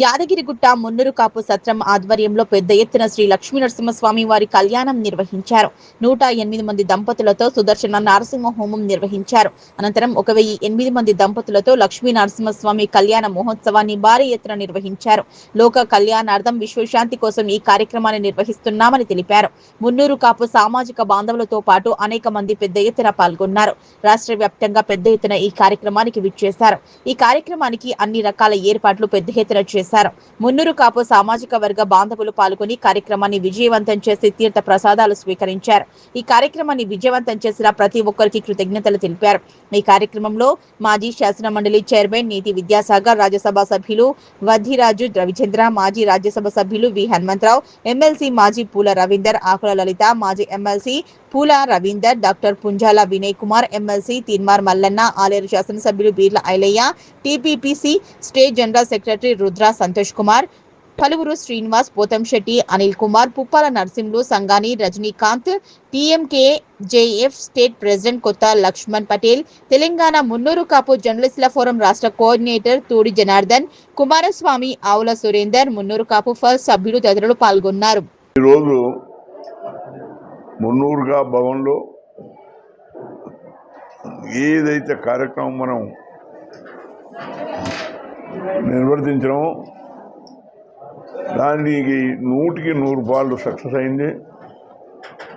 యాదగిరిగుట్ట మున్నూరు కాపు సత్రం ఆధ్వర్యంలో పెద్ద ఎత్తున శ్రీ లక్ష్మీ నరసింహస్వామి వారి కళ్యాణం నిర్వహించారు. 108 మంది దంపతులతో సుదర్శన నరసింహ హోమం నిర్వహించారు. అనంతరం 1008 మంది దంపతులతో లక్ష్మీ నరసింహస్వామి కళ్యాణ మహోత్సవాన్ని భారీ ఎత్తున నిర్వహించారు. లోక కళ్యాణార్థం విశ్వశాంతి కోసం ఈ కార్యక్రమాన్ని నిర్వహిస్తున్నామని తెలిపారు. మున్నూరు కాపు సామాజిక బాంధవులతో పాటు అనేక మంది పెద్ద ఎత్తున పాల్గొన్నారు. రాష్ట్ర వ్యాప్తంగా పెద్ద ఎత్తున ఈ కార్యక్రమానికి విచ్చేశారు. ఈ కార్యక్రమానికి అన్ని రకాల ఏర్పాట్లు పెద్ద ఎత్తున చేశారు. మున్నూరు కాపు సామాజిక వర్గ బాంధవులు పాల్గొని కార్యక్రమాన్ని విజయవంతం చేసి తీర్థ ప్రసాదాలు స్వీకరించారు. ఈ కార్యక్రమాన్ని విజయవంతం చేసిన ప్రతి ఒక్కరికి కృతజ్ఞతలు తెలిపారు. ఈ కార్యక్రమంలో మాజీ శాసన మండలి చైర్మన్ నీతి విద్యాసాగర్, రాజ్యసభ సభ్యులు వద్దిరాజు రవిచంద్ర, మాజీ రాజ్యసభ సభ్యులు వి హనుమంతరావు, ఎమ్మెల్సీ మాజీ పూల రవీందర్, ఆకుల లలిత, మాజీ MLC Poola Ravinder, doctor Punjala Vinay Kumar, MLC Teenmar Mallanna, Aler శాసనసభ్యులు Beerla Ailaiah, TPCC state general secretary Rudra Santosh Kumar, పలువురు Srinivas, Pothamsetty, Anil Kumar, Puppala Narsimhulu, Sangani Rajinikanth, TMK JF state president Kotha Laxman Patel, Telangana Munnuru Kapu జర్నలిస్టుల ఫోరం రాష్ట్ర కోఆర్డినేటర్ తూడి జనార్దన్, కుమారస్వామి, ఆవుల సురేందర్, మున్నూరు కాపు ఫస్ట్ సభ్యులు తదితరులు పాల్గొన్నారు. ఈరోజు మున్నూరుగా భవన్లో ఏదైతే కార్యక్రమం మనం నిర్వర్తించడమో దానికి 100కి 100 సక్సెస్ అయింది.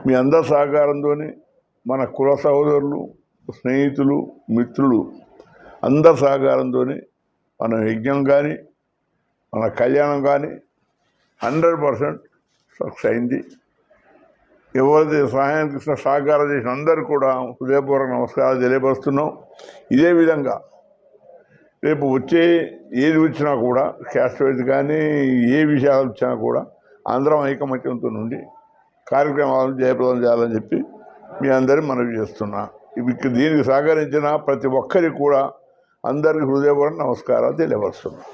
మీ అందరి సహకారంతో మన కుల సహోదరులు, స్నేహితులు, మిత్రులు అందరి సహకారంతో మన యజ్ఞం కానీ మన కళ్యాణం కానీ 100% సక్సెస్ అయింది. ఎవరైతే సహాయానికి సహకారం చేసిన అందరూ కూడా హృదయపూర్వక నమస్కారాలు తెలియపరుస్తున్నాం. ఇదే విధంగా రేపు వచ్చే ఏది వచ్చినా కూడా క్యాస్ట్ వైజ్ కానీ ఏ విషయాలు వచ్చినా కూడా అందరం ఐకమత్యంతో నుండి కార్యక్రమాలను జయప్రదం చేయాలని చెప్పి మీ అందరినీ మనవి చేస్తున్నా. దీనికి సహకరించిన ప్రతి ఒక్కరికి కూడా అందరికీ హృదయపూర్వక నమస్కారాలు తెలియపరుస్తున్నాం.